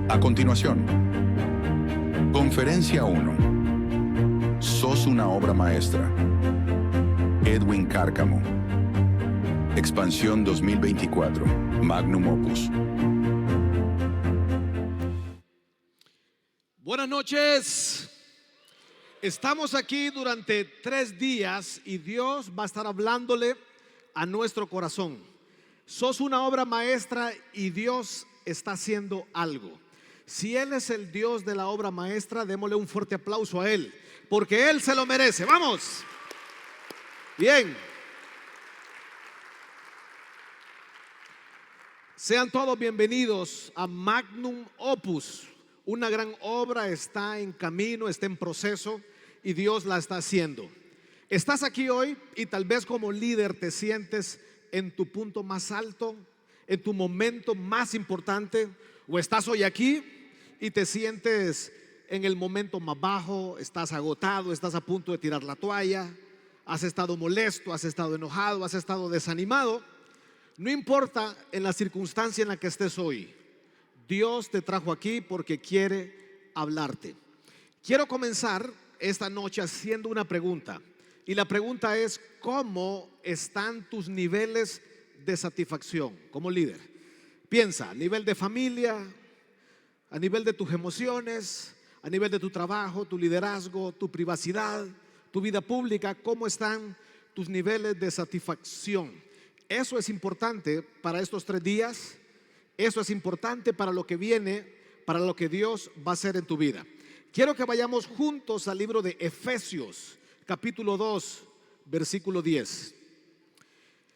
A continuación, Conferencia 1. Sos una obra maestra. Edwin Cárcamo. Expansión 2024. Magnum Opus. Buenas noches. Estamos aquí durante 3 días y Dios va a estar hablándole a nuestro corazón. Sos una obra maestra y Dios está haciendo algo. Si Él es el Dios de la obra maestra, démosle un fuerte aplauso a Él, porque Él se lo merece. ¡Vamos! Bien. Sean todos bienvenidos a Magnum Opus. Una gran obra está en camino, está en proceso y Dios la está haciendo. Estás aquí hoy y tal vez como líder te sientes en tu punto más alto, en tu momento más importante, o estás hoy aquí y te sientes en el momento más bajo, estás agotado, estás a punto de tirar la toalla, has estado molesto, has estado enojado, has estado desanimado. No importa en la circunstancia en la que estés hoy, Dios te trajo aquí porque quiere hablarte. Quiero comenzar esta noche haciendo una pregunta. Y la pregunta es: ¿cómo están tus niveles de satisfacción como líder? Piensa, a nivel de familia, a nivel de tus emociones, a nivel de tu trabajo, tu liderazgo, tu privacidad, tu vida pública. ¿Cómo están tus niveles de satisfacción? Eso es importante para estos 3 días. Eso es importante para lo que viene, para lo que Dios va a hacer en tu vida. Quiero que vayamos juntos al libro de Efesios, capítulo 2, versículo 10.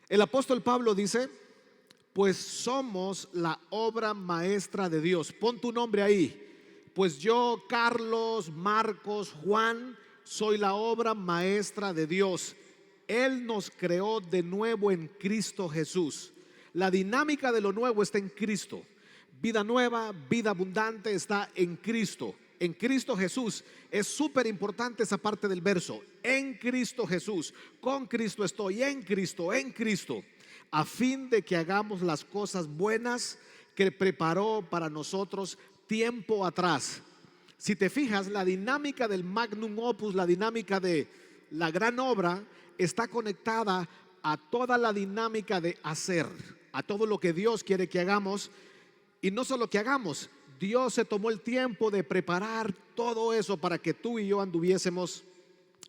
El apóstol Pablo dice: pues somos la obra maestra de Dios. Pon tu nombre ahí. Pues yo, Carlos, Marcos, Juan, soy la obra maestra de Dios. Él nos creó de nuevo en Cristo Jesús. La dinámica de lo nuevo está en Cristo. Vida nueva, vida abundante está en Cristo. En Cristo Jesús. Es súper importante esa parte del verso. En Cristo Jesús. Con Cristo estoy, en Cristo, a fin de que hagamos las cosas buenas que preparó para nosotros tiempo atrás. Si te fijas, la dinámica del Magnum Opus, la dinámica de la gran obra, está conectada a toda la dinámica de hacer, a todo lo que Dios quiere que hagamos. Y no solo que hagamos, Dios se tomó el tiempo de preparar todo eso para que tú y yo anduviésemos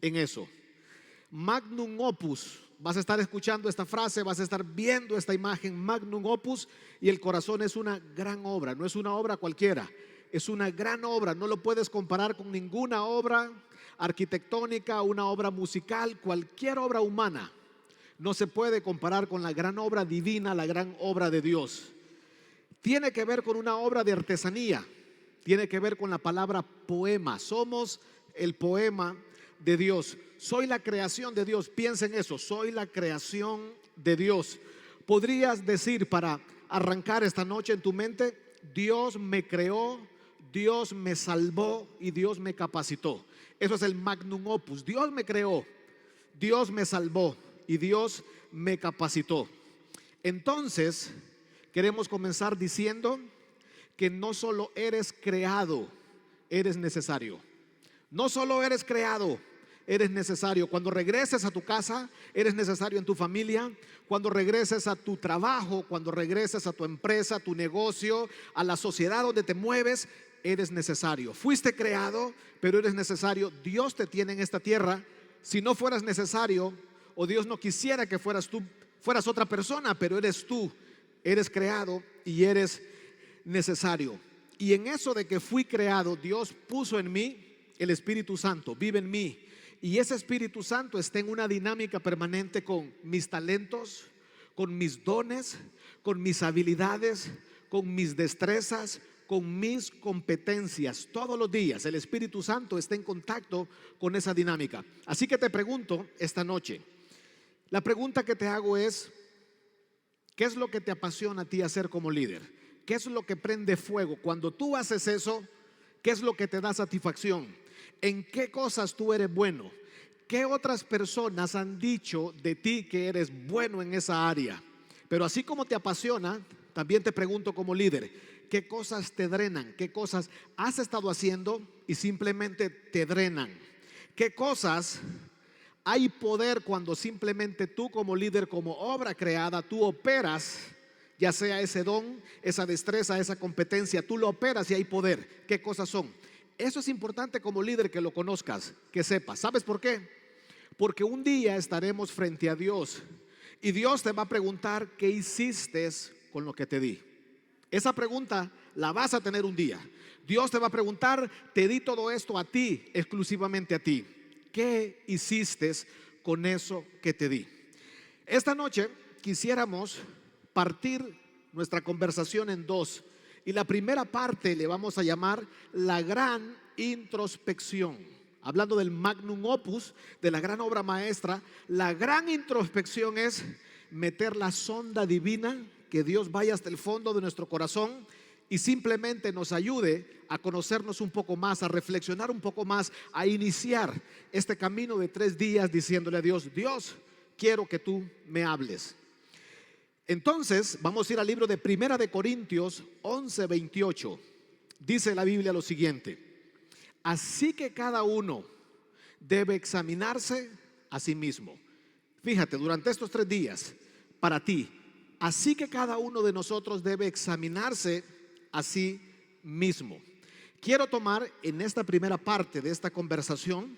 en eso. Magnum Opus. Vas a estar escuchando esta frase, vas a estar viendo esta imagen, Magnum Opus, y el corazón es una gran obra. No es una obra cualquiera, es una gran obra. No lo puedes comparar con ninguna obra arquitectónica, una obra musical, cualquier obra humana. No se puede comparar con la gran obra divina, la gran obra de Dios. Tiene que ver con una obra de artesanía, tiene que ver con la palabra poema. Somos el poema de Dios. Soy la creación de Dios. Piensa en eso, soy la creación de Dios. Podrías decir, para arrancar esta noche en tu mente: Dios me creó, Dios me salvó y Dios me capacitó. Eso es el Magnum Opus. Dios me creó, Dios me salvó y Dios me capacitó. Entonces queremos comenzar diciendo que no solo eres creado, eres necesario. No solo eres creado, eres necesario. Cuando regreses a tu casa, eres necesario en tu familia. Cuando regreses a tu trabajo, cuando regreses a tu empresa, a tu negocio, a la sociedad donde te mueves, eres necesario. Fuiste creado, pero eres necesario. Dios te tiene en esta tierra. Si no fueras necesario, o Dios no quisiera que fueras tú, fueras otra persona, pero eres tú. Eres creado y eres necesario. Y en eso de que fui creado, Dios puso en mí el Espíritu Santo, vive en mí. Y ese Espíritu Santo está en una dinámica permanente con mis talentos, con mis dones, con mis habilidades, con mis destrezas, con mis competencias. Todos los días el Espíritu Santo está en contacto con esa dinámica. Así que te pregunto esta noche, la pregunta que te hago es: ¿qué es lo que te apasiona a ti hacer como líder? ¿Qué es lo que prende fuego? Cuando tú haces eso, ¿qué es lo que te da satisfacción? ¿En qué cosas tú eres bueno? ¿Qué otras personas han dicho de ti que eres bueno en esa área? Pero así como te apasiona, también te pregunto como líder, ¿Qué cosas te drenan? ¿Qué cosas has estado haciendo y simplemente te drenan? ¿Qué cosas hay poder cuando simplemente tú como líder, como obra creada, tú operas, ya sea ese don, esa destreza, esa competencia, tú lo operas y hay poder? ¿Qué cosas son? Eso es importante como líder que lo conozcas, que sepas. ¿Sabes por qué? Porque un día estaremos frente a Dios y Dios te va a preguntar: ¿qué hiciste con lo que te di? Esa pregunta la vas a tener un día. Dios te va a preguntar: te di todo esto a ti, exclusivamente a ti. ¿Qué hiciste con eso que te di? Esta noche quisiéramos partir nuestra conversación en dos. Y la primera parte le vamos a llamar la gran introspección. Hablando del magnum opus, de la gran obra maestra, la gran introspección es meter la sonda divina, que Dios vaya hasta el fondo de nuestro corazón y simplemente nos ayude a conocernos un poco más, a reflexionar un poco más, a iniciar este camino de 3 días diciéndole a Dios: Dios, quiero que tú me hables. Entonces vamos a ir al libro de Primera de Corintios 11:28. Dice la Biblia lo siguiente: así que cada uno debe examinarse a sí mismo. Fíjate, durante estos 3 días, para ti, así que cada uno de nosotros debe examinarse a sí mismo. Quiero tomar en esta primera parte de esta conversación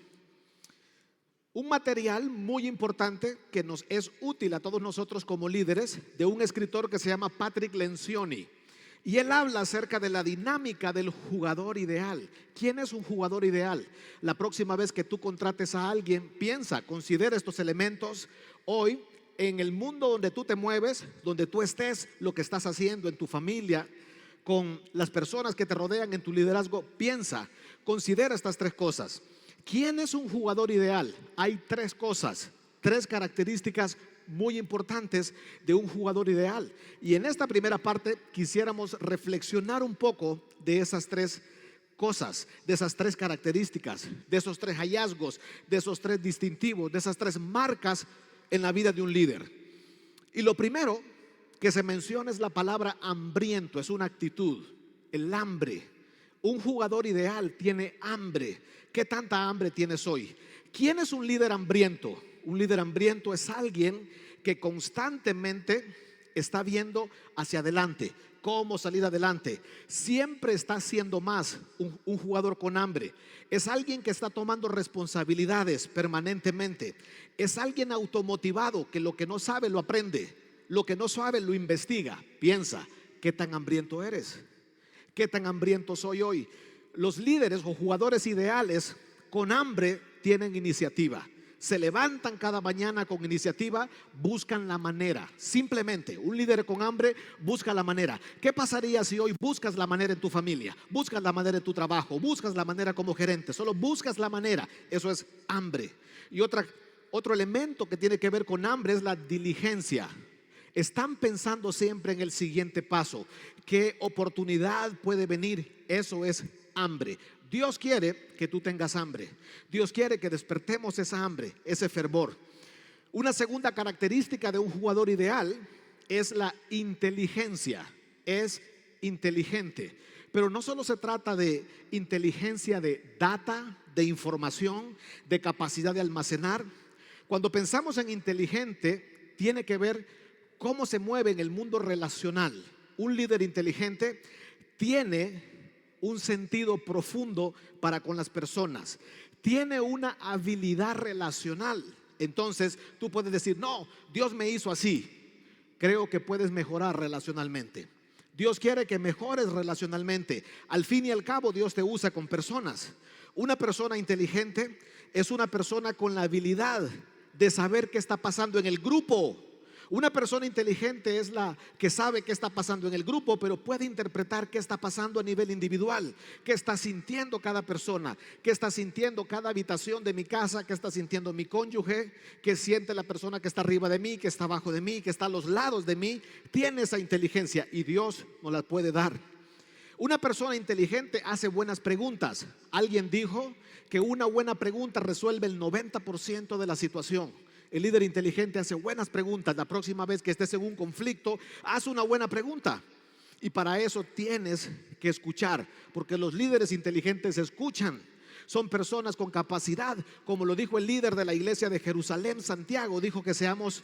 un material muy importante que nos es útil a todos nosotros como líderes, de un escritor que se llama Patrick Lencioni. Y él habla acerca de la dinámica del jugador ideal. ¿Quién es un jugador ideal? La próxima vez que tú contrates a alguien, piensa, considera estos elementos. Hoy, en el mundo donde tú te mueves, donde tú estés, lo que estás haciendo en tu familia, con las personas que te rodean, en tu liderazgo, piensa, considera estas 3 cosas. ¿Quién es un jugador ideal? Hay 3 cosas, 3 características muy importantes de un jugador ideal. Y en esta primera parte quisiéramos reflexionar un poco de esas 3 cosas, de esas 3 características, de esos 3 hallazgos, de esos 3 distintivos, de esas 3 marcas en la vida de un líder. Y lo primero que se menciona es la palabra hambriento, es una actitud, el hambre. Un jugador ideal tiene hambre. ¿Qué tanta hambre tienes hoy? ¿Quién es un líder hambriento? Un líder hambriento es alguien que constantemente está viendo hacia adelante, cómo salir adelante. Siempre está haciendo más. Un jugador con hambre es alguien que está tomando responsabilidades permanentemente. Es alguien automotivado, que lo que no sabe lo aprende, lo que no sabe lo investiga. Piensa, ¿qué tan hambriento eres? ¿Qué tan hambriento soy hoy? Los líderes o jugadores ideales con hambre tienen iniciativa. Se levantan cada mañana con iniciativa, buscan la manera. Simplemente, un líder con hambre busca la manera. ¿Qué pasaría si hoy buscas la manera en tu familia? Buscas la manera en tu trabajo, buscas la manera como gerente, solo buscas la manera. Eso es hambre. Y otro elemento que tiene que ver con hambre es la diligencia. Están pensando siempre en el siguiente paso. ¿Qué oportunidad puede venir? Eso es hambre. Dios quiere que tú tengas hambre. Dios quiere que despertemos esa hambre, ese fervor. Una segunda característica de un jugador ideal es la inteligencia. Es inteligente. Pero no solo se trata de inteligencia de data, de información, de capacidad de almacenar. Cuando pensamos en inteligente, tiene que ver cómo se mueve en el mundo relacional. Un líder inteligente tiene un sentido profundo para con las personas, tiene una habilidad relacional. Entonces tú puedes decir: no, Dios me hizo así. Creo que puedes mejorar relacionalmente. Dios quiere que mejores relacionalmente. Al fin y al cabo, Dios te usa con personas. Una persona inteligente es una persona con la habilidad de saber qué está pasando en el grupo. Una persona inteligente es la que sabe qué está pasando en el grupo, pero puede interpretar qué está pasando a nivel individual. Qué está sintiendo cada persona, qué está sintiendo cada habitación de mi casa, qué está sintiendo mi cónyuge, qué siente la persona que está arriba de mí, que está abajo de mí, que está a los lados de mí. Tiene esa inteligencia y Dios nos la puede dar. Una persona inteligente hace buenas preguntas. Alguien dijo que una buena pregunta resuelve el 90% de la situación. El líder inteligente hace buenas preguntas. La próxima vez que estés en un conflicto, haz una buena pregunta. Y para eso tienes que escuchar, porque los líderes inteligentes escuchan. Son personas con capacidad, como lo dijo el líder de la iglesia de Jerusalén, Santiago, dijo que seamos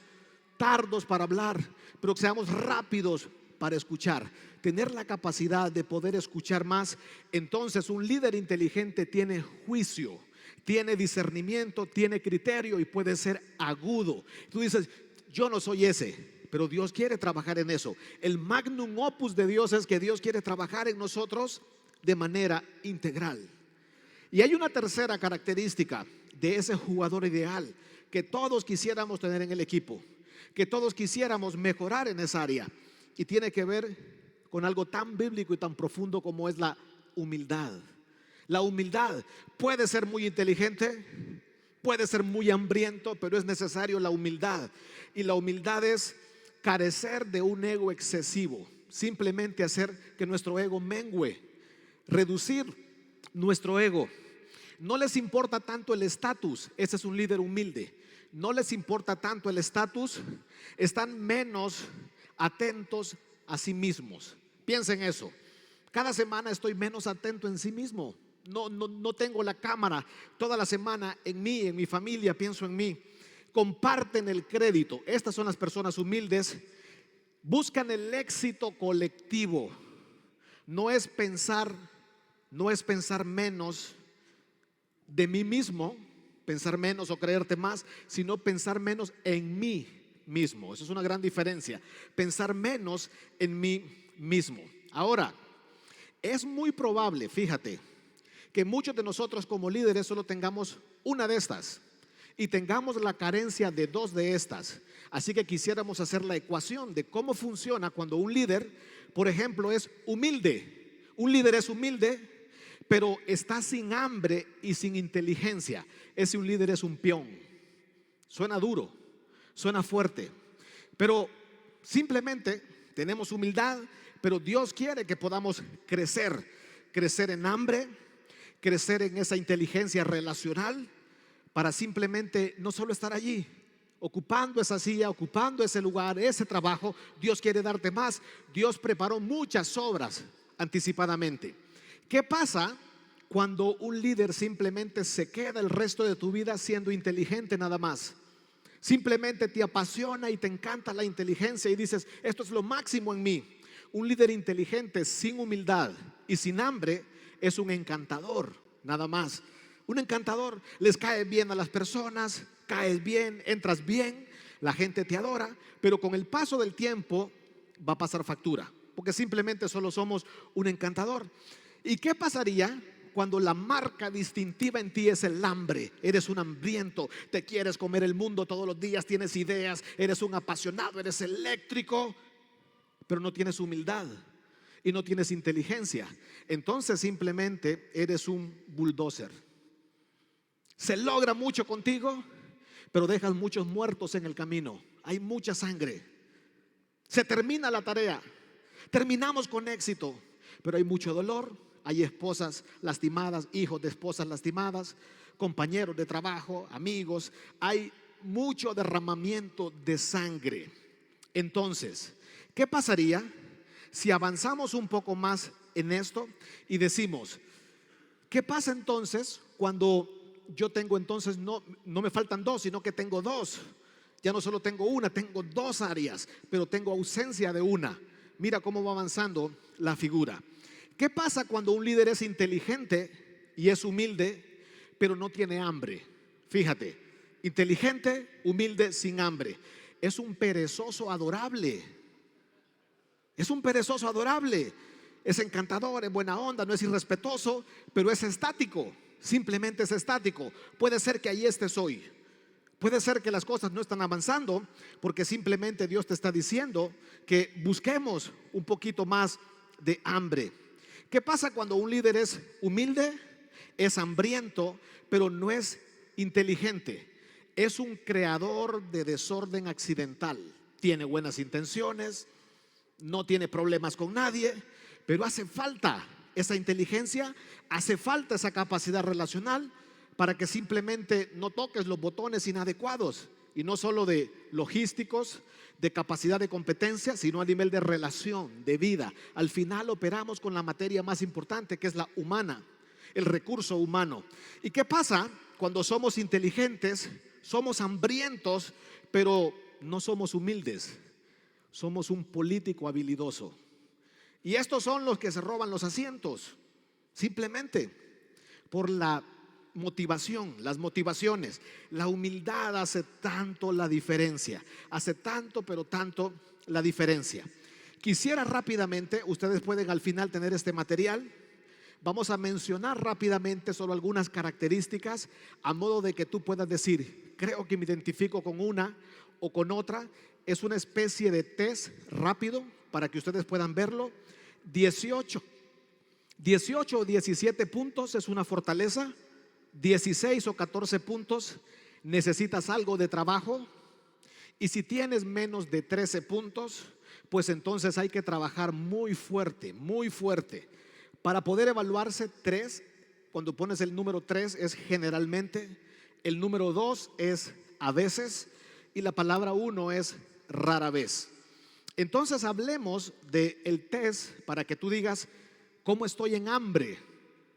tardos para hablar, pero que seamos rápidos para escuchar. Tener la capacidad de poder escuchar más. Entonces un líder inteligente tiene juicio, tiene discernimiento, tiene criterio y puede ser agudo. Tú dices, yo no soy ese, pero Dios quiere trabajar en eso. El magnum opus de Dios es que Dios quiere trabajar en nosotros de manera integral. Y hay una tercera característica de ese jugador ideal que todos quisiéramos tener en el equipo, que todos quisiéramos mejorar en esa área, y tiene que ver con algo tan bíblico y tan profundo como es la humildad. La humildad puede ser muy inteligente, puede ser muy hambriento, pero es necesario la humildad. Y la humildad es carecer de un ego excesivo, simplemente hacer que nuestro ego mengue, reducir nuestro ego. No les importa tanto el estatus, ese es un líder humilde. No les importa tanto el estatus, están menos atentos a sí mismos. Piensen eso. Cada semana estoy menos atento en sí mismo. No tengo la cámara toda la semana en mí, en mi familia, pienso en mí. Comparten el crédito. Estas son las personas humildes. Buscan el éxito colectivo. No es pensar menos de mí mismo, pensar menos o creerte más, sino pensar menos en mí mismo. Eso es una gran diferencia. Pensar menos en mí mismo. Ahora, es muy probable, fíjate, que muchos de nosotros como líderes solo tengamos una de estas y tengamos la carencia de dos de estas. Así que quisiéramos hacer la ecuación de cómo funciona cuando un líder, por ejemplo, es humilde. Un líder es humilde, pero está sin hambre y sin inteligencia. Ese un líder es un peón. Suena duro, suena fuerte, pero simplemente tenemos humildad, pero Dios quiere que podamos crecer en hambre, crecer en esa inteligencia relacional, para simplemente no solo estar allí ocupando esa silla, ocupando ese lugar, ese trabajo. Dios quiere darte más. Dios preparó muchas obras anticipadamente. ¿Qué pasa cuando un líder simplemente se queda el resto de tu vida siendo inteligente nada más? Simplemente te apasiona y te encanta la inteligencia y dices, esto es lo máximo en mí. Un líder inteligente sin humildad y sin hambre es un encantador, nada más. Un encantador. Les cae bien a las personas, caes bien, entras bien, la gente te adora, pero con el paso del tiempo va a pasar factura, porque simplemente solo somos un encantador. ¿Y qué pasaría cuando la marca distintiva en ti es el hambre? Eres un hambriento, te quieres comer el mundo todos los días, tienes ideas, eres un apasionado, eres eléctrico, pero no tienes humildad y no tienes inteligencia. Entonces simplemente eres un bulldozer. Se logra mucho contigo, pero dejas muchos muertos en el camino. Hay mucha sangre. Se termina la tarea, terminamos con éxito, pero hay mucho dolor. Hay esposas lastimadas, hijos de esposas lastimadas, compañeros de trabajo, amigos. Hay mucho derramamiento de sangre. Entonces, ¿qué pasaría si avanzamos un poco más en esto y decimos, ¿qué pasa entonces cuando yo tengo entonces, no me faltan dos, sino que tengo dos? Ya no solo tengo una, tengo dos áreas, pero tengo ausencia de una. Mira cómo va avanzando la figura. ¿Qué pasa cuando un líder es inteligente y es humilde, pero no tiene hambre? Fíjate, inteligente, humilde, sin hambre. Es un perezoso adorable. Es un perezoso adorable. Es encantador, es buena onda, no es irrespetuoso, pero es estático. Simplemente es estático. Puede ser que ahí estés hoy. Puede ser que las cosas no están avanzando porque simplemente Dios te está diciendo que busquemos un poquito más de hambre. ¿Qué pasa cuando un líder es humilde, es hambriento, pero no es inteligente? Es un creador de desorden accidental. Tiene buenas intenciones, no tiene problemas con nadie, pero hace falta esa inteligencia, hace falta esa capacidad relacional para que simplemente no toques los botones inadecuados y no solo de logísticos, de capacidad de competencia, sino a nivel de relación, de vida. Al final operamos con la materia más importante, que es la humana, el recurso humano. ¿Y qué pasa cuando somos inteligentes? Somos hambrientos, pero no somos humildes. Somos un político habilidoso. Y estos son los que se roban los asientos, simplemente por la motivación, las motivaciones. La humildad hace tanto la diferencia, hace tanto, pero tanto la diferencia. Quisiera rápidamente, ustedes pueden al final tener este material. Vamos a mencionar rápidamente solo algunas características, a modo de que tú puedas decir: creo que me identifico con una o con otra. Es una especie de test rápido para que ustedes puedan verlo. 18 o 17 puntos es una fortaleza. 16 o 14 puntos necesitas algo de trabajo. Y si tienes menos de 13 puntos, pues entonces hay que trabajar muy fuerte, muy fuerte. Para poder evaluarse, 3, cuando pones el número 3 es generalmente, el número 2 es a veces, y la palabra 1 es rara vez. Entonces hablemos del test para que tú digas: ¿cómo estoy en hambre?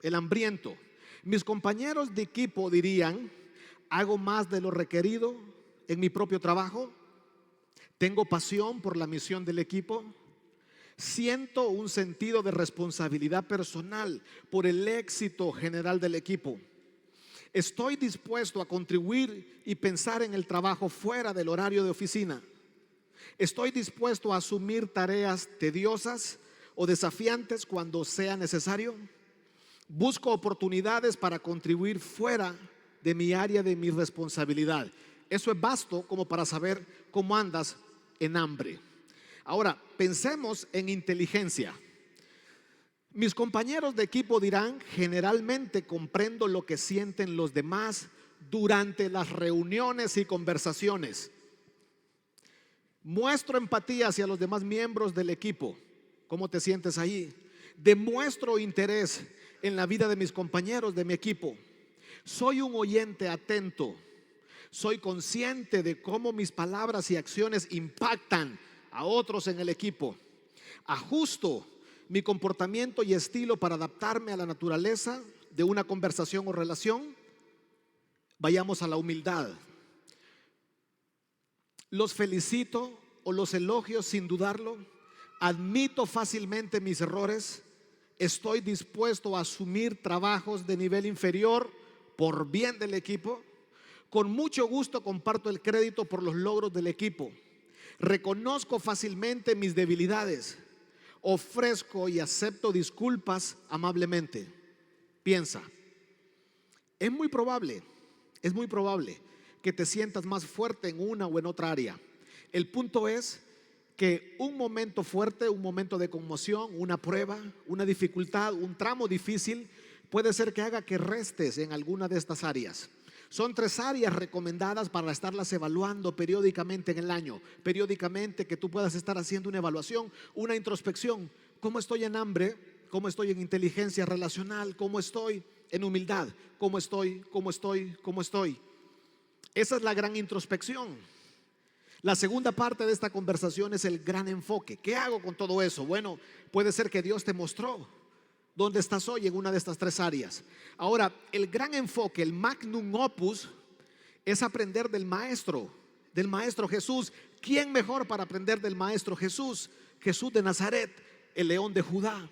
El hambriento. Mis compañeros de equipo dirían: hago más de lo requerido en mi propio trabajo, tengo pasión por la misión del equipo, siento un sentido de responsabilidad personal por el éxito general del equipo, estoy dispuesto a contribuir y pensar en el trabajo fuera del horario de oficina, estoy dispuesto a asumir tareas tediosas o desafiantes cuando sea necesario, busco oportunidades para contribuir fuera de mi área de mi responsabilidad. Eso es vasto como para saber cómo andas en hambre. Ahora, pensemos en inteligencia. Mis compañeros de equipo dirán: generalmente comprendo lo que sienten los demás durante las reuniones y conversaciones. Muestro empatía hacia los demás miembros del equipo. ¿Cómo te sientes ahí? Demuestro interés en la vida de mis compañeros de mi equipo. Soy un oyente atento. Soy consciente de cómo mis palabras y acciones impactan a otros en el equipo. Ajusto mi comportamiento y estilo para adaptarme a la naturaleza de una conversación o relación. Vayamos a la humildad. Los felicito o los elogio sin dudarlo. Admito fácilmente mis errores. Estoy dispuesto a asumir trabajos de nivel inferior por bien del equipo. Con mucho gusto comparto el crédito por los logros del equipo. Reconozco fácilmente mis debilidades. Ofrezco y acepto disculpas amablemente. Piensa, es muy probable que te sientas más fuerte en una o en otra área. El punto es que un momento fuerte, un momento de conmoción, una prueba, una dificultad, un tramo difícil, puede ser que haga que restes en alguna de estas áreas. Son 3 áreas recomendadas para estarlas evaluando periódicamente en el año. Periódicamente, que tú puedas estar haciendo una evaluación, una introspección. ¿Cómo estoy en hambre? ¿Cómo estoy en inteligencia relacional? ¿Cómo estoy en humildad? ¿Cómo estoy? Esa es la gran introspección. La segunda parte de esta conversación es el gran enfoque. ¿Qué hago con todo eso? Bueno, puede ser que Dios te mostró dónde estás hoy en una de estas 3 áreas. Ahora, el gran enfoque, el magnum opus, es aprender del maestro Jesús. ¿Quién mejor para aprender del maestro Jesús? Jesús de Nazaret, el león de Judá.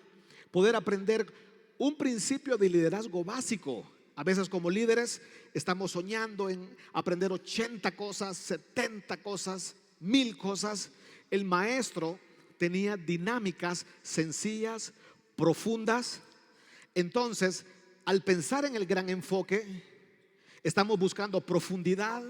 Poder aprender un principio de liderazgo básico. A veces como líderes estamos soñando en aprender 80 cosas, 70 cosas, 1000 cosas. El maestro tenía dinámicas sencillas, profundas. Entonces, al pensar en el gran enfoque, estamos buscando profundidad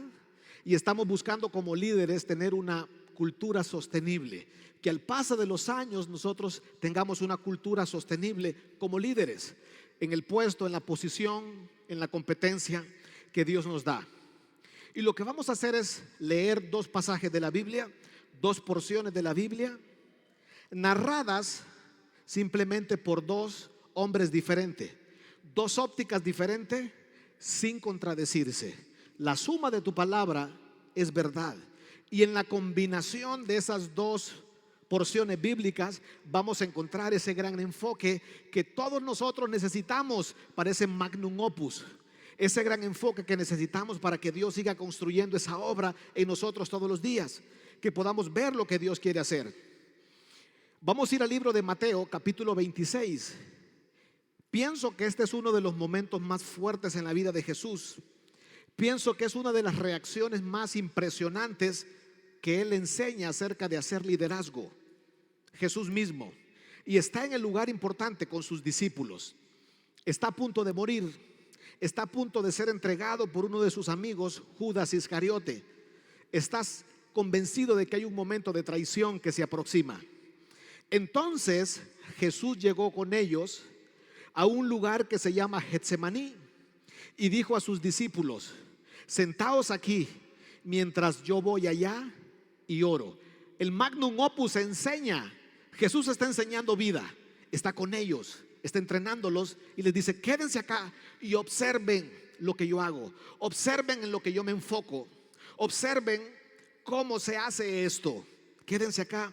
y estamos buscando como líderes tener una cultura sostenible, que al paso de los años nosotros tengamos una cultura sostenible como líderes, en el puesto, en la posición, en la competencia que Dios nos da. Y lo que vamos a hacer es leer 2 pasajes de la Biblia, 2 porciones de la Biblia, narradas simplemente por 2 hombres diferentes, 2 ópticas diferentes, sin contradecirse. La suma de tu palabra es verdad. Y en la combinación de esas dos porciones bíblicas vamos a encontrar ese gran enfoque que todos nosotros necesitamos para ese magnum opus, ese gran enfoque que necesitamos para que Dios siga construyendo esa obra en nosotros todos los días, que podamos ver lo que Dios quiere hacer. Vamos a ir al libro de Mateo, capítulo 26. Pienso que este es uno de los momentos más fuertes en la vida de Jesús. Pienso que es una de las reacciones más impresionantes que Él enseña acerca de hacer liderazgo. Jesús mismo. Y está en el lugar importante con sus discípulos. Está a punto de morir. Está a punto de ser entregado por uno de sus amigos, Judas Iscariote. Estás convencido de que hay un momento de traición que se aproxima. Entonces Jesús llegó con ellos a un lugar que se llama Getsemaní y dijo a sus discípulos: sentaos aquí mientras yo voy allá y oro. El magnum opus enseña. Jesús está enseñando vida, está con ellos, está entrenándolos y les dice: quédense acá y observen lo que yo hago, observen en lo que yo me enfoco, observen cómo se hace esto. Quédense acá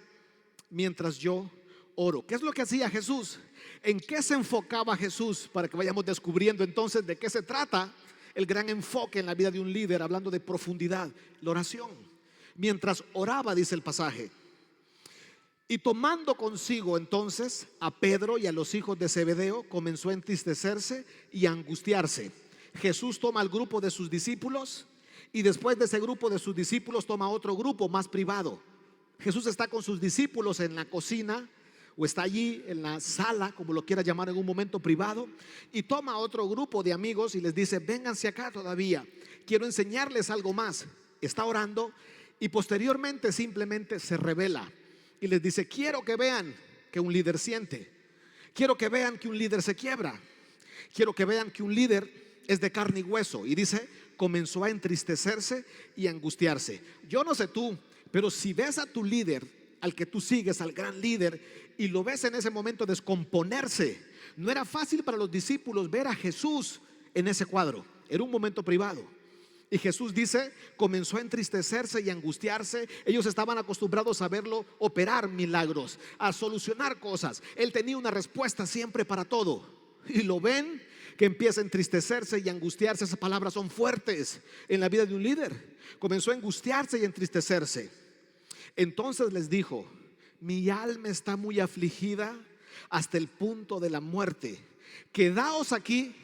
mientras yo oro. ¿Qué es lo que hacía Jesús? ¿En qué se enfocaba Jesús? Para que vayamos descubriendo entonces de qué se trata el gran enfoque en la vida de un líder, hablando de profundidad, la oración. Mientras oraba, dice el pasaje, y tomando consigo entonces a Pedro y a los hijos de Zebedeo, comenzó a entristecerse y a angustiarse. Jesús toma al grupo de sus discípulos y después de ese grupo de sus discípulos toma otro grupo más privado. Jesús está con sus discípulos en la cocina o está allí en la sala, como lo quiera llamar, en un momento privado, y toma otro grupo de amigos y les dice: vénganse acá todavía, quiero enseñarles algo más. Está orando y posteriormente simplemente se revela y les dice: quiero que vean que un líder siente, quiero que vean que un líder se quiebra, quiero que vean que un líder es de carne y hueso. Y dice: comenzó a entristecerse y a angustiarse. Yo no sé tú, pero si ves a tu líder, al que tú sigues, al gran líder, y lo ves en ese momento descomponerse, no era fácil para los discípulos ver a Jesús en ese cuadro. Era un momento privado. Y Jesús dice: comenzó a entristecerse y a angustiarse. Ellos estaban acostumbrados a verlo operar milagros, a solucionar cosas. Él tenía una respuesta siempre para todo. Y lo ven que empieza a entristecerse y a angustiarse. Esas palabras son fuertes en la vida de un líder. Comenzó a angustiarse y a entristecerse. Entonces les dijo: mi alma está muy afligida hasta el punto de la muerte. Quedaos aquí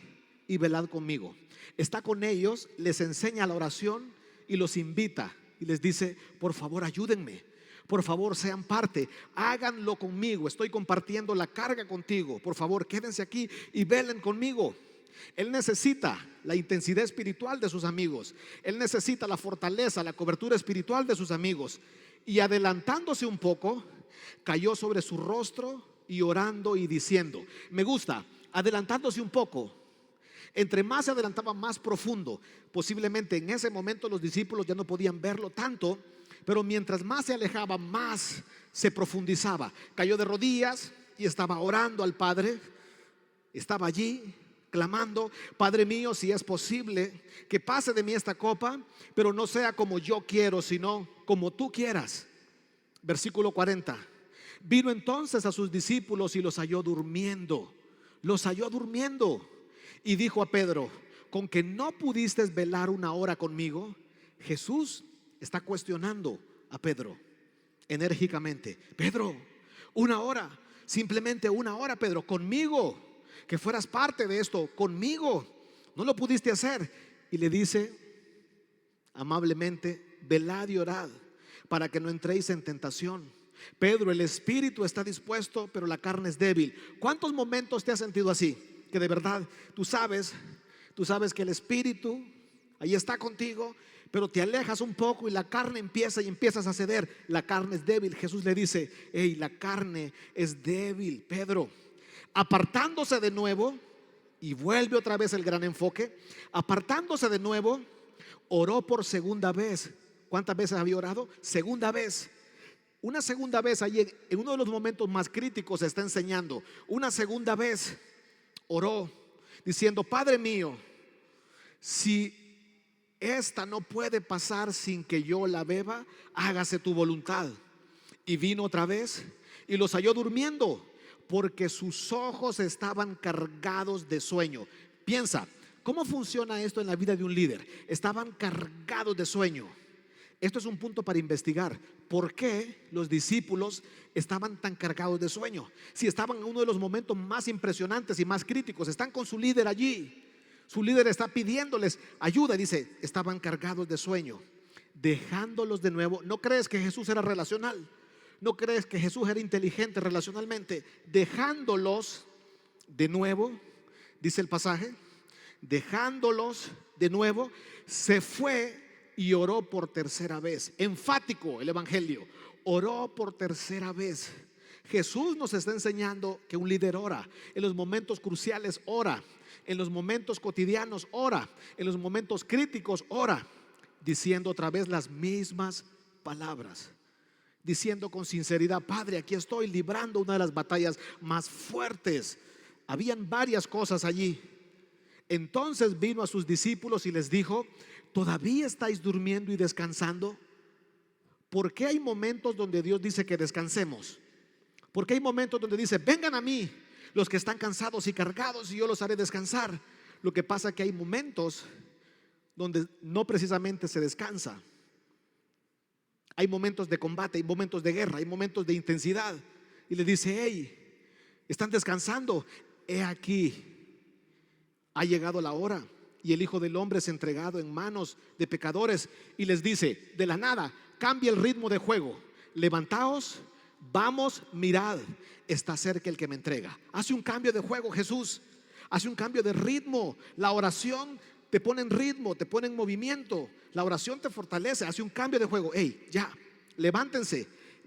y velad conmigo. Está con ellos, les enseña la oración y los invita y les dice: por favor, ayúdenme, por favor, sean parte, háganlo conmigo, estoy compartiendo la carga contigo, por favor, quédense aquí y velen conmigo. Él necesita la intensidad espiritual de sus amigos, él necesita la fortaleza, la cobertura espiritual de sus amigos. Y adelantándose un poco, cayó sobre su rostro y orando y diciendo. Me gusta, adelantándose un poco. Entre más se adelantaba, más profundo. Posiblemente en ese momento los discípulos ya no podían verlo tanto, pero mientras más se alejaba, más se profundizaba. Cayó de rodillas y estaba orando al Padre. Estaba allí clamando: Padre mío, si es posible, que pase de mí esta copa, pero no sea como yo quiero, sino como tú quieras. Versículo 40. Vino entonces a sus discípulos y los halló durmiendo. Los halló durmiendo. Y dijo a Pedro: ¿con que no pudiste velar una hora conmigo? Jesús está cuestionando a Pedro enérgicamente. Pedro, una hora, simplemente una hora, Pedro, conmigo, que fueras parte de esto, conmigo, no lo pudiste hacer. Y le dice amablemente: velad y orad para que no entréis en tentación. Pedro, el espíritu está dispuesto, pero la carne es débil. ¿Cuántos momentos te has sentido así? Que de verdad tú sabes que el espíritu ahí está contigo, pero te alejas un poco y la carne empiezas a ceder. La carne es débil. Jesús le dice: hey, la carne es débil, Pedro. Apartándose de nuevo, y vuelve otra vez el gran enfoque. Apartándose de nuevo, oró por segunda vez. ¿Cuántas veces había orado? Segunda vez. Una segunda vez, allí en uno de los momentos más críticos se está enseñando. Una segunda vez oró diciendo: Padre mío, si esta no puede pasar sin que yo la beba, hágase tu voluntad. Y vino otra vez y los halló durmiendo, porque sus ojos estaban cargados de sueño. Piensa, ¿cómo funciona esto en la vida de un líder? Estaban cargados de sueño. Esto es un punto para investigar. ¿Por qué los discípulos estaban tan cargados de sueño? Si estaban en uno de los momentos más impresionantes y más críticos, están con su líder allí. Su líder está pidiéndoles ayuda. Dice, estaban cargados de sueño, dejándolos de nuevo. ¿No crees que Jesús era relacional? ¿No crees que Jesús era inteligente relacionalmente? Dejándolos de nuevo, dice el pasaje, dejándolos de nuevo, se fue y oró por tercera vez. Enfático el evangelio, oró por tercera vez. Jesús nos está enseñando que un líder ora. En los momentos cruciales ora, en los momentos cotidianos ora, en los momentos críticos ora, diciendo otra vez las mismas palabras, diciendo con sinceridad: Padre, aquí estoy librando una de las batallas más fuertes. Habían varias cosas allí. Entonces vino a sus discípulos y les dijo: ¿todavía estáis durmiendo y descansando? ¿Por qué hay momentos donde Dios dice que descansemos? ¿Por qué hay momentos donde dice: vengan a mí los que están cansados y cargados y yo los haré descansar? Lo que pasa es que hay momentos donde no precisamente se descansa. Hay momentos de combate, hay momentos de guerra, hay momentos de intensidad. Y le dice: hey, están descansando. He aquí, ha llegado la hora y el Hijo del Hombre es entregado en manos de pecadores. Y les dice de la nada: cambia el ritmo de juego, levantaos, vamos, mirad, está cerca el que me entrega. Hace un cambio de juego Jesús, hace un cambio de ritmo. La oración te pone en ritmo, te pone en movimiento. La oración te fortalece, hace un cambio de juego. Hey, ya, levántense.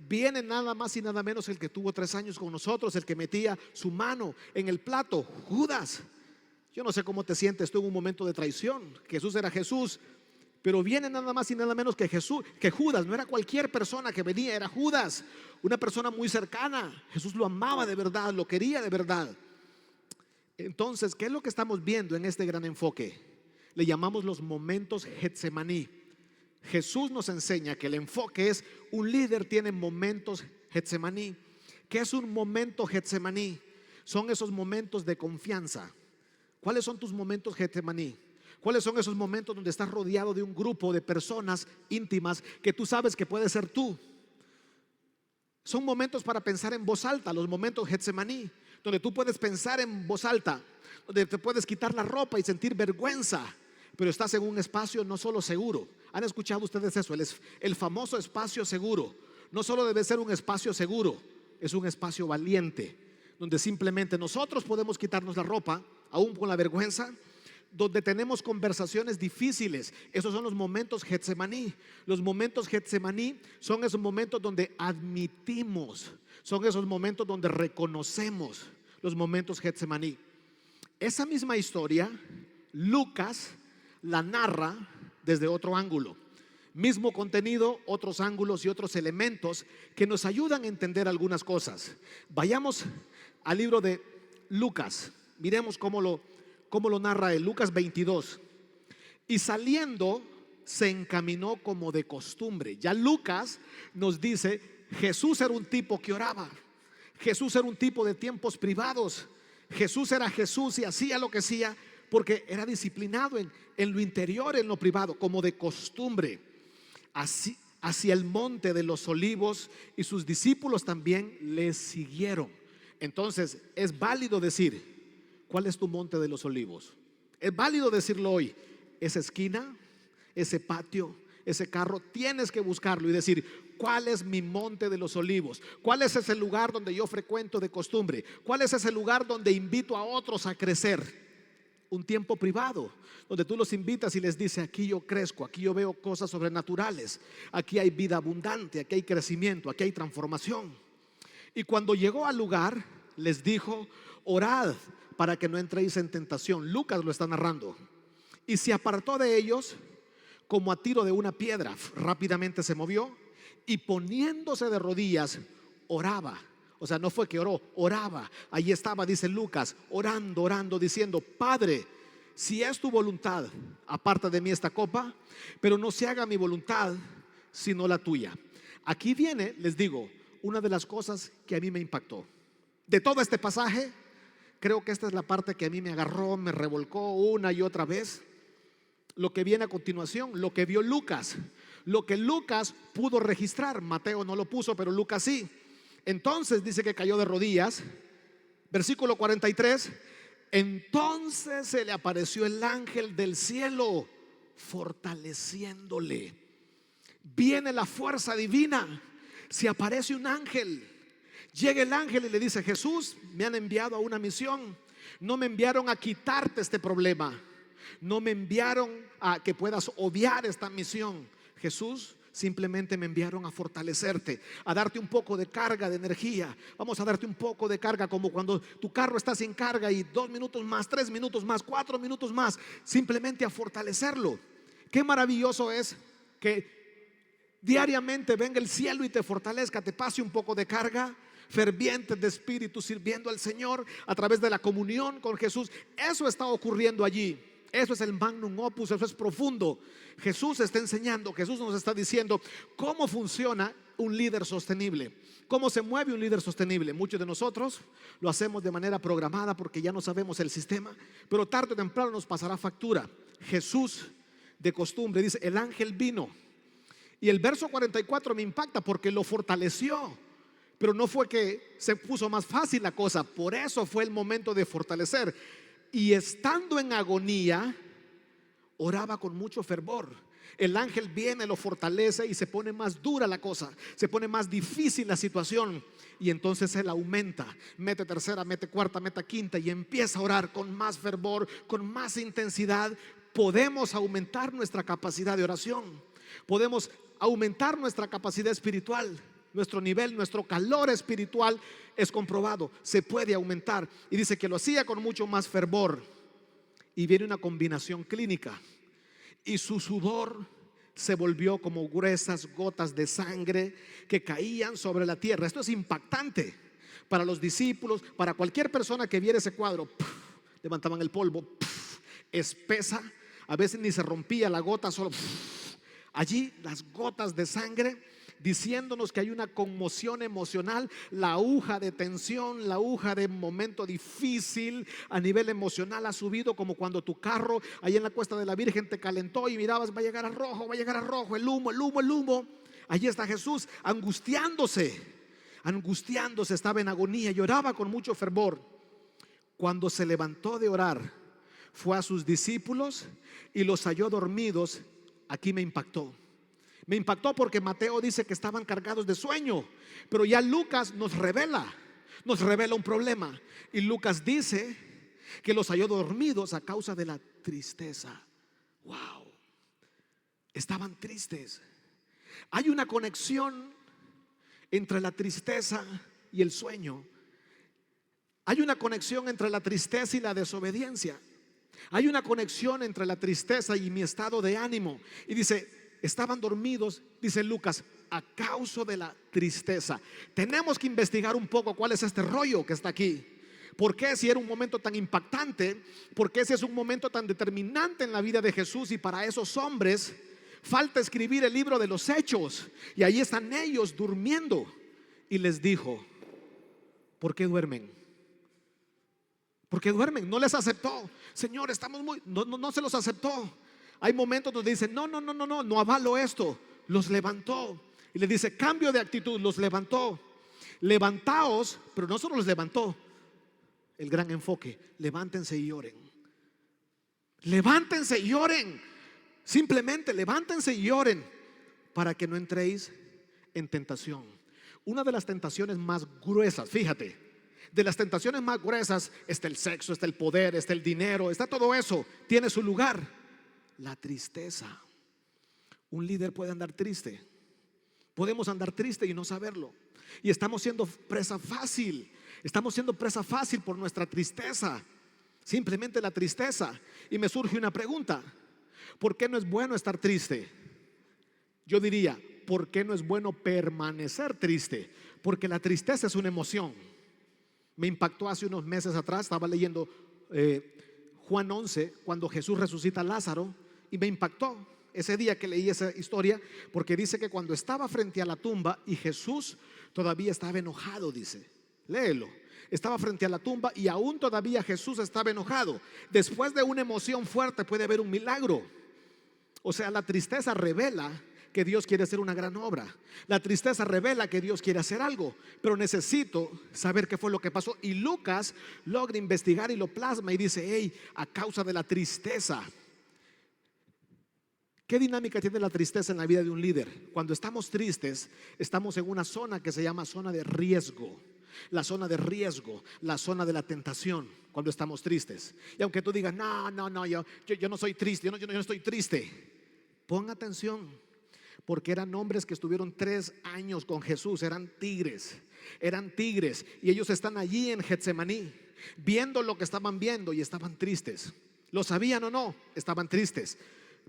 Viene nada más y nada menos el que tuvo 3 años con nosotros, el que metía su mano en el plato, Judas. Yo no sé cómo te sientes tú en un momento de traición. Jesús era Jesús, pero viene nada más y nada menos que Judas. No era cualquier persona que venía, era Judas, una persona muy cercana. Jesús lo amaba de verdad, lo quería de verdad. Entonces, ¿qué es lo que estamos viendo en este gran enfoque? Le llamamos los momentos Getsemaní. Jesús nos enseña que el enfoque es: un líder tiene momentos Getsemaní. ¿Qué es un momento Getsemaní? Son esos momentos de confianza. ¿Cuáles son tus momentos Getsemaní? ¿Cuáles son esos momentos donde estás rodeado de un grupo de personas íntimas que tú sabes que puede ser tú? Son momentos para pensar en voz alta, los momentos Getsemaní, donde tú puedes pensar en voz alta, donde te puedes quitar la ropa y sentir vergüenza, pero estás en un espacio no solo seguro. ¿Han escuchado ustedes eso? El famoso espacio seguro. No solo debe ser un espacio seguro, es un espacio valiente, donde simplemente nosotros podemos quitarnos la ropa, aún con la vergüenza, donde tenemos conversaciones difíciles. Esos son los momentos Getsemaní. Los momentos Getsemaní son esos momentos donde admitimos, son esos momentos donde reconocemos. Los momentos Getsemaní. Esa misma historia Lucas la narra desde otro ángulo. Mismo contenido, otros ángulos y otros elementos que nos ayudan a entender algunas cosas. Vayamos al libro de Lucas. Miremos cómo lo narra en Lucas 22. Y saliendo se encaminó como de costumbre. Ya Lucas nos dice: Jesús era un tipo que oraba. Jesús era un tipo de tiempos privados. Jesús era Jesús y hacía lo que hacía porque era disciplinado en lo interior, en lo privado, como de costumbre. Así, hacia el monte de los olivos, y sus discípulos también le siguieron. Entonces es válido decir: ¿cuál es tu monte de los olivos? Es válido decirlo hoy. Esa esquina, ese patio, ese carro, tienes que buscarlo y decir: ¿cuál es mi monte de los olivos? ¿Cuál es ese lugar donde yo frecuento de costumbre? ¿Cuál es ese lugar donde invito a otros a crecer? Un tiempo privado donde tú los invitas y les dices: aquí yo crezco, aquí yo veo cosas sobrenaturales, aquí hay vida abundante, aquí hay crecimiento, aquí hay transformación. Y cuando llegó al lugar les dijo: orad para que no entréis en tentación. Lucas lo está narrando. Y se apartó de ellos como a tiro de una piedra. Rápidamente se movió y poniéndose de rodillas oraba. O sea, no fue que oró, oraba. Allí estaba, dice Lucas, orando, diciendo: Padre, si es tu voluntad, aparta de mí esta copa, pero no se haga mi voluntad, sino la tuya. Aquí viene, les digo, una de las cosas que a mí me impactó. De todo este pasaje, creo que esta es la parte que a mí me agarró, me revolcó una y otra vez. Lo que viene a continuación, lo que vio Lucas, lo que Lucas pudo registrar. Mateo no lo puso, pero Lucas sí. Entonces dice que cayó de rodillas. Versículo 43. Entonces se le apareció el ángel del cielo, fortaleciéndole. Viene la fuerza divina. Se aparece un ángel. Llega el ángel y le dice: Jesús, me han enviado a una misión. No me enviaron a quitarte este problema. No me enviaron a que puedas obviar esta misión. Jesús, simplemente me enviaron a fortalecerte, a darte un poco de carga, de energía. Vamos a darte un poco de carga, como cuando tu carro está sin carga y 2 minutos más, 3 minutos más, 4 minutos más, simplemente a fortalecerlo. Qué maravilloso es que diariamente venga el cielo y te fortalezca, te pase un poco de carga, fervientes de espíritu, sirviendo al Señor a través de la comunión con Jesús. Eso está ocurriendo allí. Eso es el magnum opus, eso es profundo. Jesús está enseñando, Jesús nos está diciendo cómo funciona un líder sostenible, cómo se mueve un líder sostenible. Muchos de nosotros lo hacemos de manera programada porque ya no sabemos el sistema, pero tarde o temprano nos pasará factura. Jesús, de costumbre, dice: el ángel vino. Y el verso 44 me impacta porque lo fortaleció. Pero no fue que se puso más fácil la cosa, por eso fue el momento de fortalecer. Y estando en agonía, oraba con mucho fervor. El ángel viene, lo fortalece y se pone más dura la cosa, se pone más difícil la situación. Y entonces él aumenta, mete tercera, mete cuarta, mete quinta y empieza a orar con más fervor, con más intensidad. Podemos aumentar nuestra capacidad de oración, podemos aumentar nuestra capacidad espiritual. Nuestro nivel, nuestro calor espiritual es comprobado, se puede aumentar. Y dice que lo hacía con mucho más fervor. Y viene una combinación clínica. Y su sudor se volvió como gruesas gotas de sangre que caían sobre la tierra. Esto es impactante para los discípulos, para cualquier persona que viera ese cuadro. Levantaban el polvo, espesa, a veces ni se rompía la gota, solo allí las gotas de sangre, diciéndonos que hay una conmoción emocional, la aguja de tensión, la aguja de momento difícil a nivel emocional ha subido, como cuando tu carro ahí en la Cuesta de la Virgen te calentó y mirabas: va a llegar a rojo, va a llegar a rojo, el humo, el humo, el humo. Allí está Jesús angustiándose, estaba en agonía, lloraba con mucho fervor. Cuando se levantó de orar, fue a sus discípulos y los halló dormidos. Aquí me impactó. Me impactó porque Mateo dice que estaban cargados de sueño, pero ya Lucas nos revela un problema. Y Lucas dice que los halló dormidos a causa de la tristeza. Wow, estaban tristes. Hay una conexión entre la tristeza y el sueño. Hay una conexión entre la tristeza y la desobediencia. Hay una conexión entre la tristeza y mi estado de ánimo. Y dice: estaban dormidos, dice Lucas, a causa de la tristeza. Tenemos que investigar un poco cuál es este rollo que está aquí. ¿Por qué, si era un momento tan impactante? ¿Por qué, si es un momento tan determinante en la vida de Jesús? Y para esos hombres falta escribir el libro de los Hechos, y ahí están ellos durmiendo. Y les dijo: ¿por qué duermen? ¿Por qué duermen? No les aceptó. Señor, estamos muy... No se los aceptó. Hay momentos donde dicen: no avalo esto. Los levantó y le dice: cambio de actitud. Los levantó. Levantaos, pero no solo los levantó. El gran enfoque: levántense y oren. Levántense y oren. Simplemente levántense y oren para que no entréis en tentación. Una de las tentaciones más gruesas, fíjate, de las tentaciones más gruesas está el sexo, está el poder, está el dinero, está todo eso, tiene su lugar. La tristeza. Un líder puede andar triste. Podemos andar triste y no saberlo. Y estamos siendo presa fácil. Estamos siendo presa fácil por nuestra tristeza. Simplemente la tristeza. Y me surge una pregunta: ¿por qué no es bueno estar triste? Yo diría: ¿por qué no es bueno permanecer triste? Porque la tristeza es una emoción. Me impactó hace unos meses atrás. Estaba leyendo Juan 11, cuando Jesús resucita a Lázaro, y me impactó ese día que leí esa historia, porque dice que cuando estaba frente a la tumba y Jesús todavía estaba enojado, dice, léelo, estaba frente a la tumba y aún todavía Jesús estaba enojado. Después de una emoción fuerte puede haber un milagro. O sea, la tristeza revela que Dios quiere hacer una gran obra. La tristeza revela que Dios quiere hacer algo, pero necesito saber qué fue lo que pasó. Y Lucas logra investigar y lo plasma y dice, hey, a causa de la tristeza. ¿Qué dinámica tiene la tristeza en la vida de un líder? Cuando estamos tristes, estamos en una zona que se llama zona de riesgo. La zona de riesgo, la zona de la tentación, cuando estamos tristes. Y aunque tú digas, no, yo no soy triste, yo no estoy triste, pon atención. Porque eran hombres que estuvieron 3 años con Jesús, eran tigres, y ellos están allí en Getsemaní, viendo lo que estaban viendo y estaban tristes. ¿Lo sabían o no? Estaban tristes.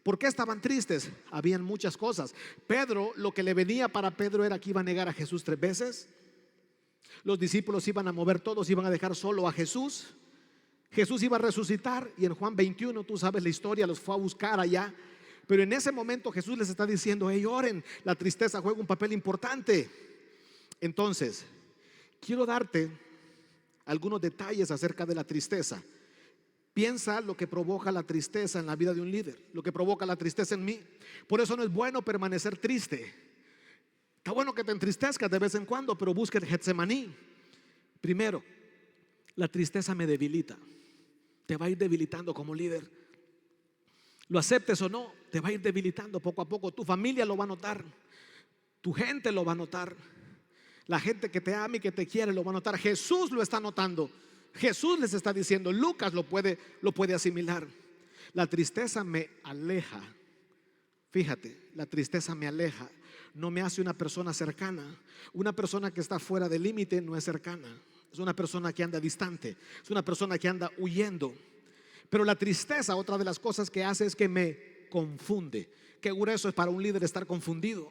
¿Por qué estaban tristes? Habían muchas cosas. Pedro, lo que le venía para Pedro era que iba a negar a Jesús 3 veces. Los discípulos iban a mover todos, iban a dejar solo a Jesús. Jesús iba a resucitar y en Juan 21, tú sabes la historia, los fue a buscar allá. Pero en ese momento Jesús les está diciendo, hey, oren, la tristeza juega un papel importante. Entonces, quiero darte algunos detalles acerca de la tristeza. Piensa lo que provoca la tristeza en la vida de un líder, lo que provoca la tristeza en mí. Por eso no es bueno permanecer triste. Está bueno que te entristezcas de vez en cuando, pero busca el Getsemaní. Primero, la tristeza me debilita. Te va a ir debilitando como líder. Lo aceptes o no, te va a ir debilitando poco a poco. Tu familia lo va a notar, tu gente lo va a notar, la gente que te ama y que te quiere lo va a notar. Jesús lo está notando. Jesús les está diciendo, Lucas lo puede asimilar. La tristeza me aleja. Fíjate, la tristeza me aleja, no me hace una persona cercana. Una persona que está fuera del límite no es cercana, es una persona que anda distante, es una persona que anda huyendo. Pero la tristeza, otra de las cosas que hace es que me confunde. Qué grueso es para un líder estar confundido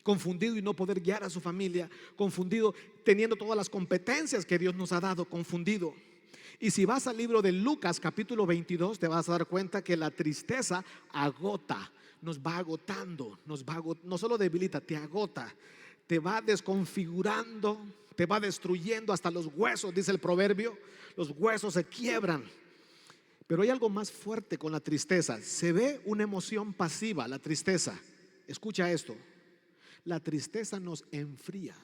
y no poder guiar a su familia, confundido teniendo todas las competencias que Dios nos ha dado, confundido. Y si vas al libro de Lucas capítulo 22, te vas a dar cuenta que la tristeza agota, nos va agotando, no solo debilita, te agota, te va desconfigurando, te va destruyendo hasta los huesos, dice el proverbio, los huesos se quiebran. Pero hay algo más fuerte con la tristeza. Se ve una emoción pasiva, la tristeza. Escucha esto. La tristeza nos enfría.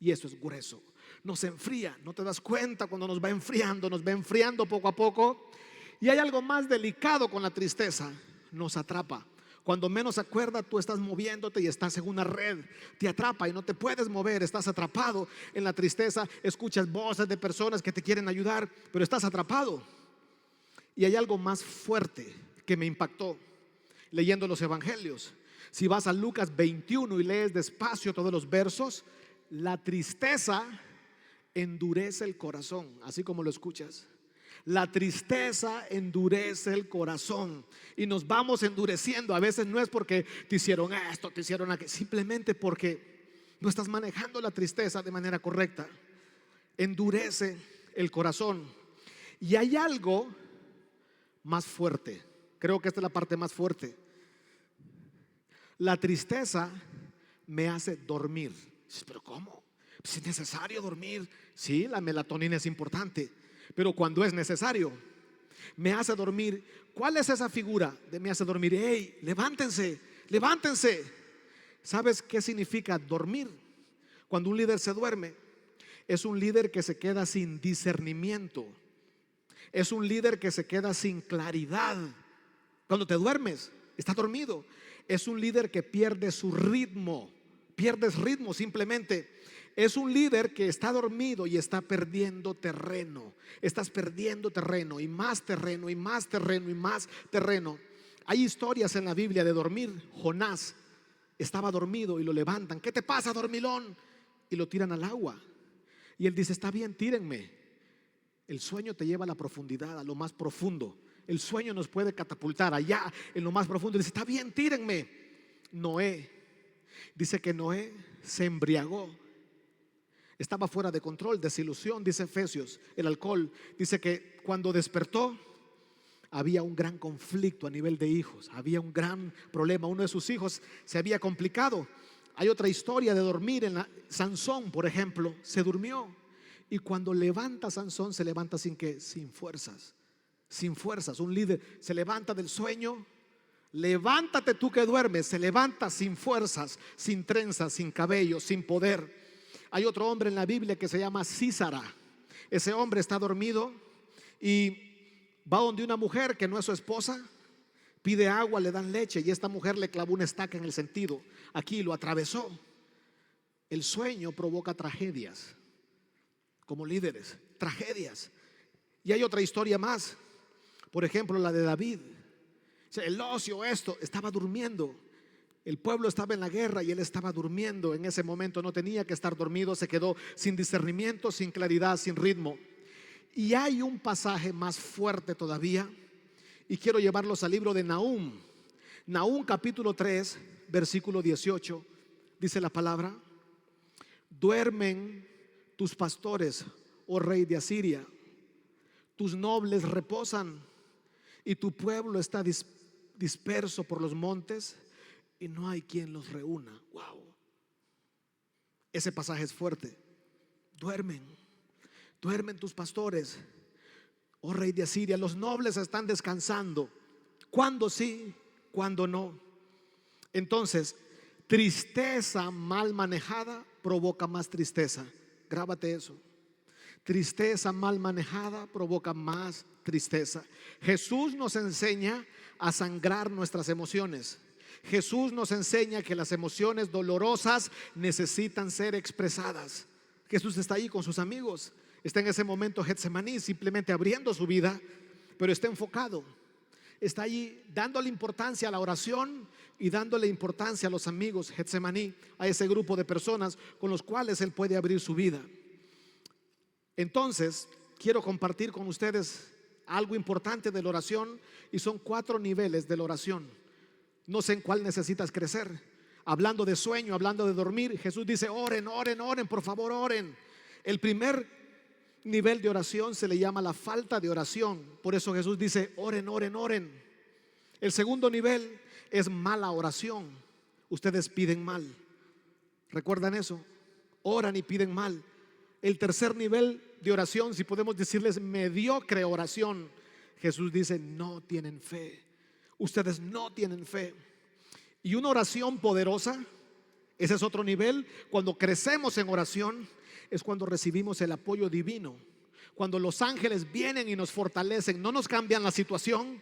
Y eso es grueso. Nos enfría. No te das cuenta cuando nos va enfriando poco a poco. Y hay algo más delicado con la tristeza. Nos atrapa. Cuando menos se acuerda, tú estás moviéndote y estás en una red. Te atrapa y no te puedes mover. Estás atrapado en la tristeza. Escuchas voces de personas que te quieren ayudar, pero estás atrapado. Y hay algo más fuerte que me impactó leyendo los evangelios. Si vas a Lucas 21 y lees despacio todos los versos, la tristeza endurece el corazón, así como lo escuchas. La tristeza endurece el corazón y nos vamos endureciendo. A veces no es porque te hicieron esto, te hicieron aquello, simplemente porque no estás manejando la tristeza de manera correcta. Endurece el corazón. Y hay algo más fuerte. Creo que esta es la parte más fuerte. La tristeza me hace dormir. Pero ¿cómo? Si es necesario dormir. Sí, la melatonina es importante, pero cuando es necesario, me hace dormir. ¿Cuál es esa figura de me hace dormir? Hey, levántense, levántense. ¿Sabes qué significa dormir? Cuando un líder se duerme, es un líder que se queda sin discernimiento. Es un líder que se queda sin claridad. Cuando te duermes, estás dormido. Es un líder que pierde su ritmo. Pierdes ritmo simplemente. Es un líder que está dormido y está perdiendo terreno. Estás perdiendo terreno y más terreno y más terreno y más terreno. Hay historias en la Biblia de dormir. Jonás estaba dormido y lo levantan. ¿Qué te pasa, dormilón? Y lo tiran al agua. Y él dice, está bien, tírenme. El sueño te lleva a la profundidad, a lo más profundo. El sueño nos puede catapultar allá en lo más profundo. Dice, está bien, tírenme. Noé, dice que Noé se embriagó. Estaba fuera de control, desilusión, dice Efesios. El alcohol, dice que cuando despertó, había un gran conflicto a nivel de hijos, había un gran problema. Uno de sus hijos se había complicado. Hay otra historia de dormir Sansón, por ejemplo, se durmió, y cuando levanta Sansón se levanta sin fuerzas, sin fuerzas. Un líder se levanta del sueño. Levántate tú que duermes, se levanta sin fuerzas, sin trenzas, sin cabello, sin poder. Hay otro hombre en la Biblia que se llama Sísara. Ese hombre está dormido y va donde una mujer que no es su esposa, pide agua, le dan leche, y esta mujer le clavó una estaca en el sentido, aquí lo atravesó. El sueño provoca tragedias. Como líderes, tragedias. Y hay otra historia más, por ejemplo la de David. El ocio, estaba durmiendo. El pueblo estaba en la guerra y él estaba durmiendo. En ese momento no tenía que estar dormido. Se quedó sin discernimiento, sin claridad, sin ritmo. Y hay un pasaje más fuerte todavía, y quiero llevarlos al libro de Nahum. Nahum capítulo 3 versículo 18. Dice la palabra: duermen tus pastores, oh rey de Asiria, tus nobles reposan, y tu pueblo está disperso por los montes, y no hay quien los reúna. Wow. Ese pasaje es fuerte. Duermen tus pastores, oh rey de Asiria. Los nobles están descansando. Cuando sí, cuando no. Entonces, tristeza mal manejada provoca más tristeza. Grábate eso. Tristeza mal manejada provoca más tristeza. Jesús nos enseña a sangrar nuestras emociones. Jesús nos enseña que las emociones dolorosas necesitan ser expresadas. Jesús está ahí con sus amigos. Está en ese momento Getsemaní, simplemente abriendo su vida, pero está enfocado. Está allí dándole importancia a la oración y dándole importancia a los amigos Getsemaní, a ese grupo de personas con los cuales él puede abrir su vida. Entonces, quiero compartir con ustedes algo importante de la oración, y son 4 niveles de la oración. No sé en cuál necesitas crecer. Hablando de sueño, hablando de dormir, Jesús dice: oren, oren, oren, por favor, oren. El primer nivel de oración se le llama la falta de oración. Por eso Jesús dice: oren, oren, oren. El segundo nivel es mala oración. Ustedes piden mal. ¿Recuerdan eso? Oran y piden mal. El tercer nivel de oración, si podemos decirles mediocre oración, Jesús dice: no tienen fe. Ustedes no tienen fe. Y una oración poderosa, ese es otro nivel. Cuando crecemos en oración es cuando recibimos el apoyo divino. Cuando los ángeles vienen y nos fortalecen, no nos cambian la situación.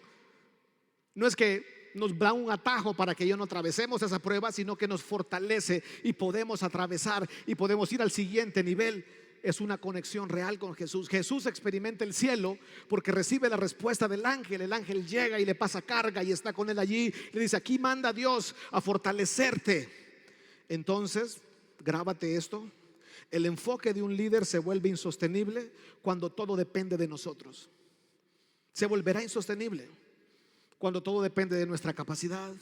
No es que nos da un atajo para que yo no atravesemos esa prueba, sino que nos fortalece y podemos atravesar y podemos ir al siguiente nivel. Es una conexión real con Jesús. Jesús experimenta el cielo porque recibe la respuesta del ángel. El ángel llega y le pasa carga y está con él allí. Le dice: aquí manda Dios a fortalecerte. Entonces, grábate esto: el enfoque de un líder se vuelve insostenible cuando todo depende de nosotros. Se volverá insostenible cuando todo depende de nuestra capacidad,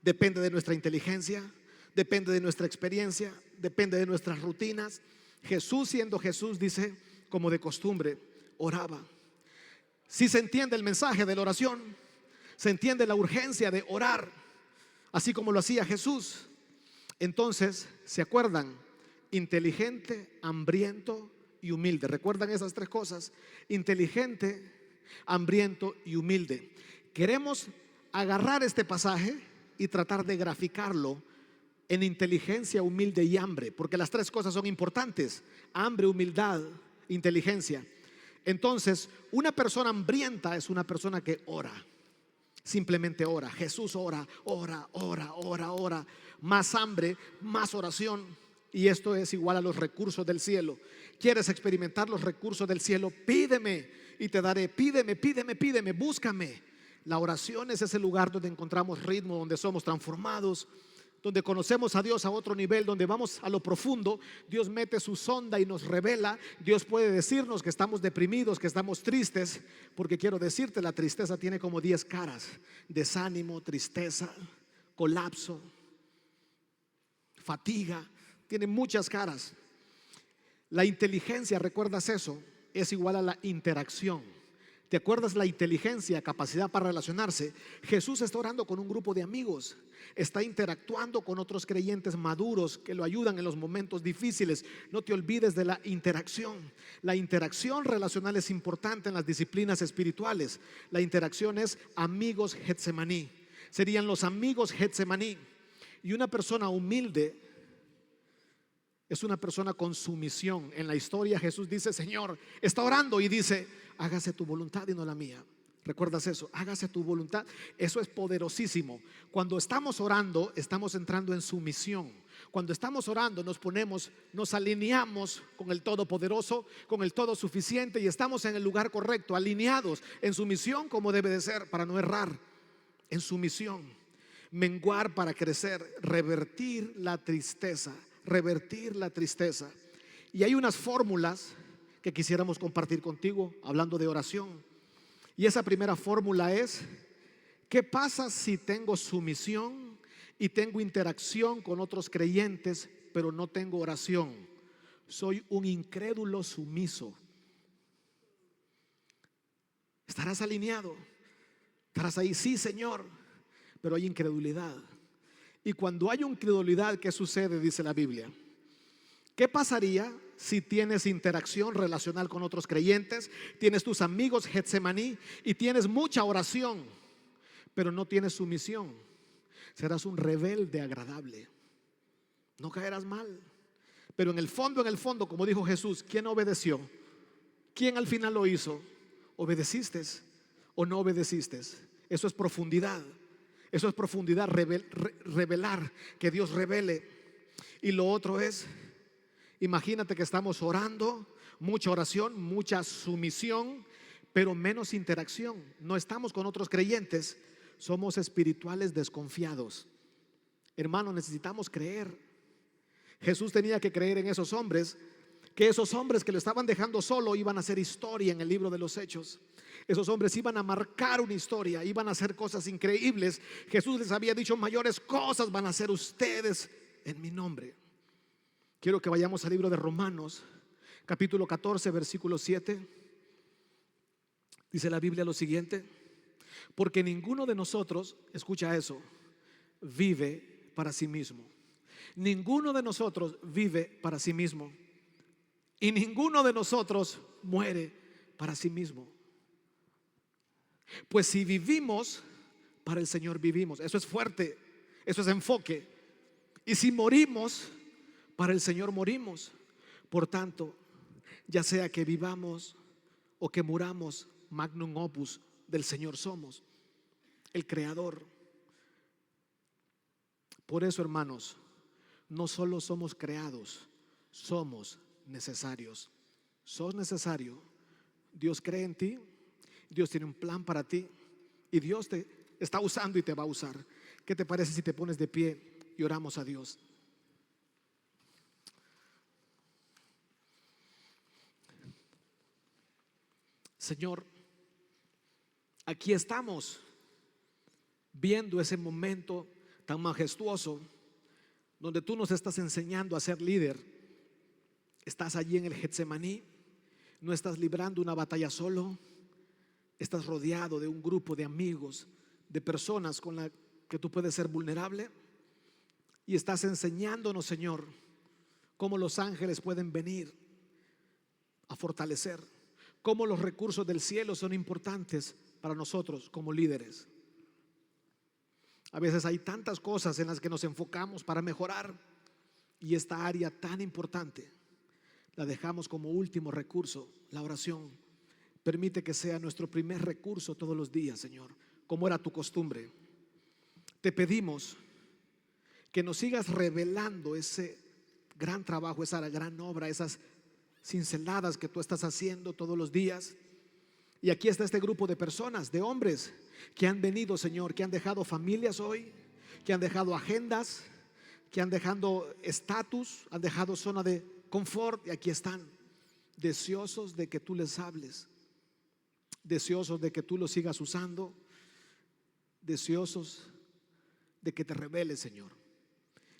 depende de nuestra inteligencia, depende de nuestra experiencia, depende de nuestras rutinas. Jesús, siendo Jesús, dice, como de costumbre, oraba. Si se entiende el mensaje de la oración, se entiende la urgencia de orar, así como lo hacía Jesús. Entonces, ¿se acuerdan? Inteligente, hambriento y humilde. ¿Recuerdan esas 3 cosas? Inteligente, hambriento y humilde. Queremos agarrar este pasaje y tratar de graficarlo en inteligencia, humilde y hambre, porque las 3 cosas son importantes: hambre, humildad, inteligencia. Entonces, una persona hambrienta es una persona que ora, simplemente ora. Jesús ora, ora, ora, ora, ora. Más hambre, más oración. Y esto es igual a los recursos del cielo. ¿Quieres experimentar los recursos del cielo? Pídeme y te daré. Pídeme, pídeme, pídeme, búscame. La oración es ese lugar donde encontramos ritmo, donde somos transformados, donde conocemos a Dios a otro nivel, donde vamos a lo profundo. Dios mete su sonda y nos revela. Dios puede decirnos que estamos deprimidos, que estamos tristes, porque quiero decirte, la tristeza tiene como 10 caras: desánimo, tristeza, colapso, fatiga. Tiene muchas caras. La inteligencia, ¿recuerdas eso? Es igual a la interacción. ¿Te acuerdas la inteligencia, capacidad para relacionarse? Jesús está orando con un grupo de amigos, está interactuando con otros creyentes maduros que lo ayudan en los momentos difíciles. No te olvides de la interacción. La interacción relacional es importante en las disciplinas espirituales. La interacción es amigos Getsemaní. Serían los amigos Getsemaní. Y una persona humilde es una persona con sumisión. En la historia Jesús dice: Señor, está orando y dice: hágase tu voluntad y no la mía. ¿Recuerdas eso? Hágase tu voluntad. Eso es poderosísimo. Cuando estamos orando, estamos entrando en sumisión. Cuando estamos orando, nos alineamos con el Todopoderoso, con el Todo Suficiente, y estamos en el lugar correcto, alineados en sumisión como debe de ser, para no errar. En sumisión, menguar para crecer, revertir la tristeza. Revertir la tristeza. Y hay unas fórmulas que quisiéramos compartir contigo hablando de oración. Y esa primera fórmula es: ¿qué pasa si tengo sumisión y tengo interacción con otros creyentes, pero no tengo oración? Soy un incrédulo sumiso. ¿Estarás alineado? ¿Estarás ahí? Sí, Señor, pero hay incredulidad. Y cuando hay incredulidad, ¿qué sucede? Dice la Biblia. ¿Qué pasaría si tienes interacción relacional con otros creyentes, tienes tus amigos Getsemaní y tienes mucha oración, pero no tienes sumisión? Serás un rebelde agradable. No caerás mal. Pero en el fondo, como dijo Jesús, ¿quién obedeció? ¿Quién al final lo hizo? ¿Obedeciste o no obedeciste? Eso es profundidad. Eso es profundidad, revelar, que Dios revele. Y lo otro es: imagínate que estamos orando, mucha oración, mucha sumisión, pero menos interacción. No estamos con otros creyentes, somos espirituales desconfiados. Hermano, necesitamos creer. Jesús tenía que creer en esos hombres, que esos hombres que lo estaban dejando solo iban a hacer historia en el libro de los Hechos. Esos hombres iban a marcar una historia, iban a hacer cosas increíbles. Jesús les había dicho: mayores cosas van a hacer ustedes en mi nombre. Quiero que vayamos al libro de Romanos, capítulo 14, versículo 7. Dice la Biblia lo siguiente: porque ninguno de nosotros, escucha eso, vive para sí mismo. Ninguno de nosotros vive para sí mismo, y ninguno de nosotros muere para sí mismo. Pues si vivimos, para el Señor vivimos. Eso es fuerte, eso es enfoque. Y si morimos, para el Señor morimos. Por tanto, ya sea que vivamos o que muramos, magnum opus del Señor somos, el Creador. Por eso, hermanos, no solo somos creados, somos necesarios. Sos necesario. Dios cree en ti, Dios tiene un plan para ti, y Dios te está usando y te va a usar. ¿Qué te parece si te pones de pie y oramos a Dios? Señor, aquí estamos viendo ese momento tan majestuoso donde tú nos estás enseñando a ser líder. Estás allí en el Getsemaní, no estás librando una batalla solo, estás rodeado de un grupo de amigos, de personas con las que tú puedes ser vulnerable, y estás enseñándonos, Señor, cómo los ángeles pueden venir a fortalecer, cómo los recursos del cielo son importantes para nosotros como líderes. A veces hay tantas cosas en las que nos enfocamos para mejorar, y esta área tan importante la dejamos como último recurso. La oración, permite que sea nuestro primer recurso todos los días, Señor, como era tu costumbre. Te pedimos que nos sigas revelando ese gran trabajo, esa gran obra, esas cinceladas que tú estás haciendo todos los días. Y aquí está este grupo de personas, de hombres que han venido, Señor, que han dejado familias hoy, que han dejado agendas, que han dejado estatus, han dejado zona de confort, y aquí están, deseosos de que tú les hables, deseosos de que tú los sigas usando, deseosos de que te reveles, Señor.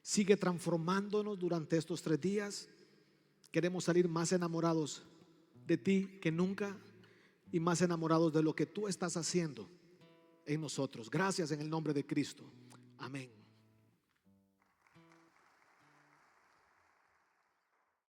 Sigue transformándonos durante estos 3 días. Queremos salir más enamorados de ti que nunca, y más enamorados de lo que tú estás haciendo en nosotros. Gracias en el nombre de Cristo. Amén.